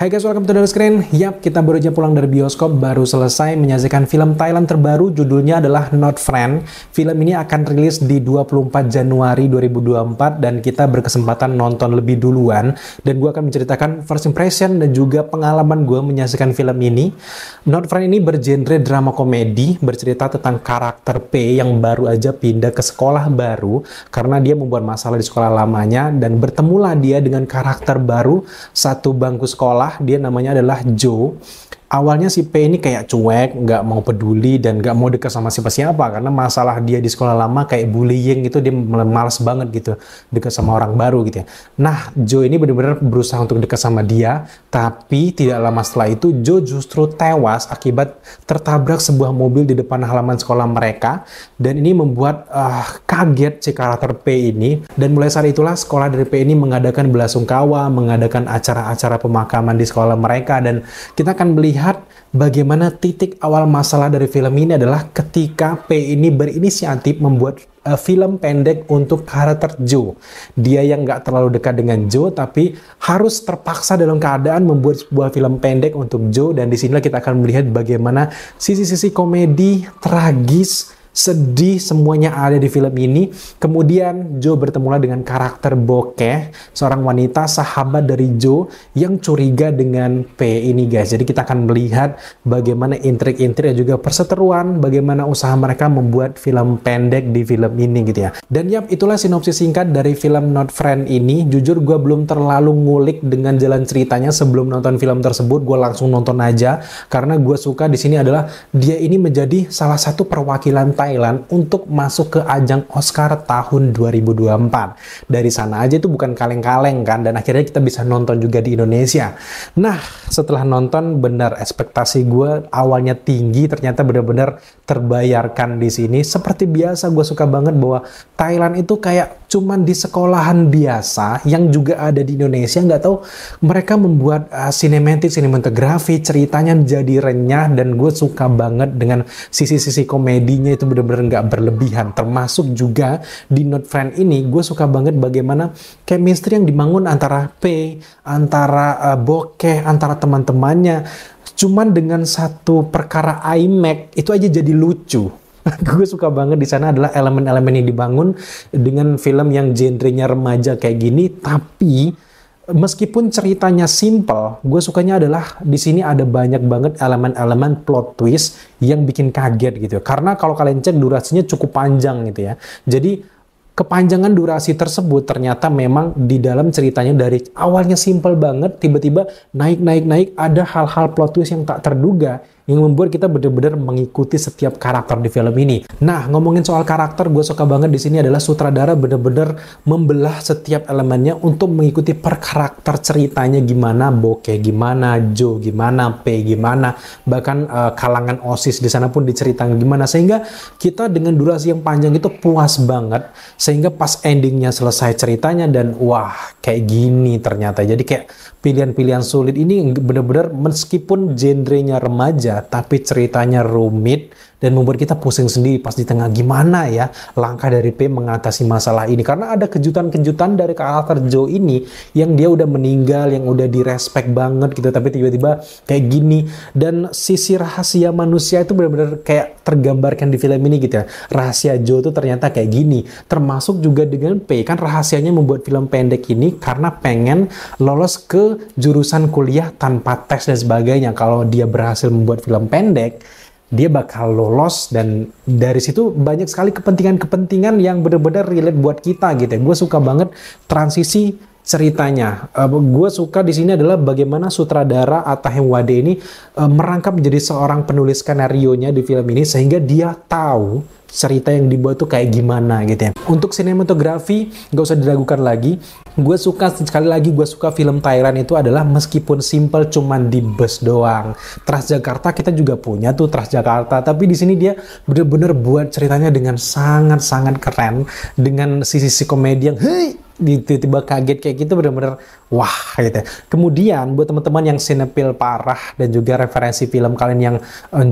Hai guys, welcome to the screen. Yap, kita baru aja pulang dari bioskop, baru selesai menyaksikan film Thailand terbaru, judulnya adalah Not Friend. Film ini akan rilis di 24 Januari 2024 dan kita berkesempatan nonton lebih duluan. Dan gue akan menceritakan first impression dan juga pengalaman gue menyaksikan film ini. Not Friend ini bergenre drama komedi, bercerita tentang karakter P yang baru aja pindah ke sekolah baru karena dia membuat masalah di sekolah lamanya, dan bertemulah dia dengan karakter baru satu bangku sekolah. Dia namanya adalah Joe. Awalnya si P ini kayak cuek, nggak mau peduli dan nggak mau dekat sama siapa-siapa karena masalah dia di sekolah lama kayak bullying gitu, dia malas banget gitu dekat sama orang baru gitu ya. Nah, Joe ini benar-benar berusaha untuk dekat sama dia, tapi tidak lama setelah itu Joe justru tewas akibat tertabrak sebuah mobil di depan halaman sekolah mereka, dan ini membuat kaget si karakter P ini. Dan mulai saat itulah sekolah dari P ini mengadakan belasungkawa, mengadakan acara-acara pemakaman di sekolah mereka, dan kita akan melihat bagaimana titik awal masalah dari film ini adalah ketika P ini berinisiatif membuat film pendek untuk karakter Joe. Dia yang nggak terlalu dekat dengan Joe, tapi harus terpaksa dalam keadaan membuat sebuah film pendek untuk Joe. Dan disinilah kita akan melihat bagaimana sisi-sisi komedi, tragis, sedih, semuanya ada di film ini. Kemudian Joe bertemulah dengan karakter Bokeh, seorang wanita sahabat dari Joe yang curiga dengan P ini guys. Jadi kita akan melihat bagaimana intrik-intrik dan juga perseteruan, bagaimana usaha mereka membuat film pendek di film ini gitu ya. Dan yap, itulah sinopsis singkat dari film Not Friend ini. Jujur gue belum terlalu ngulik dengan jalan ceritanya sebelum nonton film tersebut. Gue langsung nonton aja karena gue suka di sini adalah dia ini menjadi salah satu perwakilan Thailand untuk masuk ke ajang Oscar tahun 2024. Dari sana aja itu bukan kaleng-kaleng kan, dan akhirnya kita bisa nonton juga di Indonesia. Nah, setelah nonton benar ekspektasi gue awalnya tinggi, ternyata benar-benar terbayarkan di sini. Seperti biasa gue suka banget bahwa Thailand itu kayak cuman di sekolahan biasa yang juga ada di Indonesia. Nggak tahu mereka membuat sinematografi, ceritanya jadi renyah, dan gue suka banget dengan sisi-sisi komedinya itu benar-benar nggak berlebihan. Termasuk juga di Not Friend ini gue suka banget bagaimana chemistry yang dibangun antara P, antara Bokeh, antara teman-temannya. Cuman dengan satu perkara IMAX itu aja jadi lucu. Gue suka banget di sana adalah elemen-elemen yang dibangun dengan film yang genrenya remaja kayak gini, tapi meskipun ceritanya simple, gue sukanya adalah di sini ada banyak banget elemen-elemen plot twist yang bikin kaget gitu. Karena kalau kalian cek durasinya cukup panjang gitu ya. Jadi kepanjangan durasi tersebut ternyata memang di dalam ceritanya dari awalnya simple banget, tiba-tiba naik, ada hal-hal plot twist yang tak terduga yang membuat kita benar-benar mengikuti setiap karakter di film ini. Nah, ngomongin soal karakter, gue suka banget di sini adalah sutradara benar-benar membelah setiap elemennya untuk mengikuti per karakter ceritanya, gimana Bokeh, gimana Joe, gimana P, gimana bahkan kalangan OSIS di sana pun diceritakan gimana, sehingga kita dengan durasi yang panjang itu puas banget, sehingga pas endingnya selesai ceritanya dan wah kayak gini ternyata. Jadi kayak pilihan-pilihan sulit ini benar-benar meskipun genrenya remaja tapi ceritanya rumit dan membuat kita pusing sendiri pas di tengah, gimana ya langkah dari P mengatasi masalah ini. Karena ada kejutan-kejutan dari karakter Joe ini yang dia udah meninggal, yang udah direspek banget gitu, tapi tiba-tiba kayak gini. Dan sisi rahasia manusia itu benar-benar kayak tergambarkan di film ini gitu ya. Rahasia Joe itu ternyata kayak gini. Termasuk juga dengan P, kan rahasianya membuat film pendek ini karena pengen lolos ke jurusan kuliah tanpa tes dan sebagainya. Kalau dia berhasil membuat film pendek, dia bakal lolos, dan dari situ banyak sekali kepentingan-kepentingan yang benar-benar relate buat kita gitu. Gue suka banget transisi ceritanya. Gue suka di sini adalah bagaimana sutradara Atahem Wade ini merangkap menjadi seorang penulis skenarionya di film ini, sehingga dia tahu cerita yang dibuat tuh kayak gimana gitu ya. Untuk sinematografi gak usah diragukan lagi. Gue suka, sekali lagi gue suka film Thailand itu adalah meskipun simple cuman di bus doang. Transjakarta kita juga punya tuh Transjakarta, tapi di sini dia bener-bener buat ceritanya dengan sangat-sangat keren, dengan sisi komedi yang hey tiba-tiba kaget kayak gitu, bener-bener wah gitu ya. Kemudian buat teman-teman yang sinepil parah dan juga referensi film kalian yang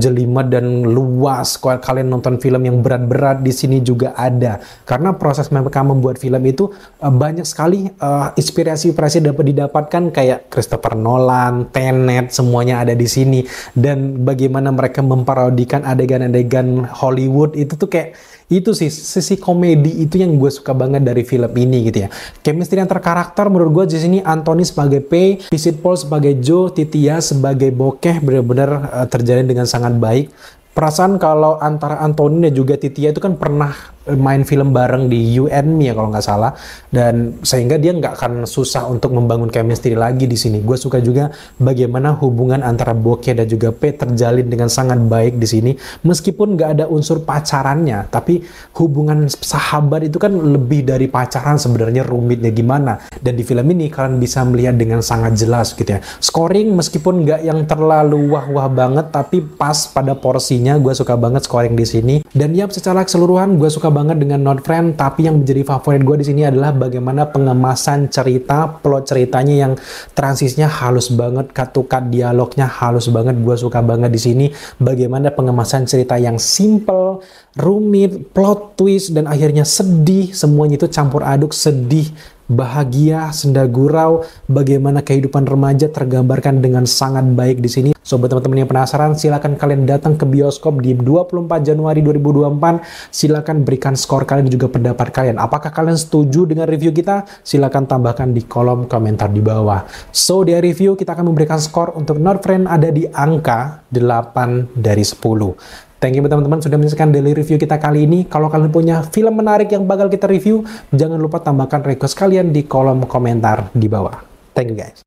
jelimet dan luas, kalau kalian nonton film yang berat-berat di sini juga ada. Karena proses mereka membuat film itu banyak sekali inspirasi-inspirasi dapat didapatkan kayak Christopher Nolan, Tenet, semuanya ada di sini. Dan bagaimana mereka memparodikan adegan-adegan Hollywood itu tuh kayak itu sih sisi komedi itu yang gue suka banget dari film ini gitu ya. Chemistry antar karakter menurut gue di sini Anthony sebagai Pei, Vincent Paul sebagai Joe, Titiya sebagai Bokeh benar-benar terjalin dengan sangat baik. Perasaan kalau antara Anthony dan juga Titiya itu kan pernah main film bareng di You and Me ya kalau nggak salah, dan sehingga dia nggak akan susah untuk membangun chemistry lagi di sini. Gue suka juga bagaimana hubungan antara Bokeh dan juga P terjalin dengan sangat baik di sini, meskipun nggak ada unsur pacarannya, tapi hubungan sahabat itu kan lebih dari pacaran sebenarnya, rumitnya gimana. Dan di film ini kalian bisa melihat dengan sangat jelas gitu ya. Scoring meskipun nggak yang terlalu wah-wah banget, tapi pas pada porsinya. Gue suka banget scoring di sini. Dan ya secara keseluruhan gue suka banget dengan Not Friend, tapi yang menjadi favorit gue di sini adalah bagaimana pengemasan cerita, plot ceritanya yang transisinya halus banget, cut-to-cut dialognya halus banget. Gue suka banget di sini bagaimana pengemasan cerita yang simple, rumit, plot twist, dan akhirnya sedih. Semuanya itu campur aduk, sedih, bahagia, senda gurau, bagaimana kehidupan remaja tergambarkan dengan sangat baik di sini. So, buat teman-teman yang penasaran, silakan kalian datang ke bioskop di 24 Januari 2024. Silakan berikan skor kalian dan juga pendapat kalian. Apakah kalian setuju dengan review kita? Silakan tambahkan di kolom komentar di bawah. So, di review kita akan memberikan skor untuk Not Friend ada di angka 8 dari 10. Thank you teman-teman sudah menyaksikan daily review kita kali ini. Kalau kalian punya film menarik yang bakal kita review, jangan lupa tambahkan request kalian di kolom komentar di bawah. Thank you guys.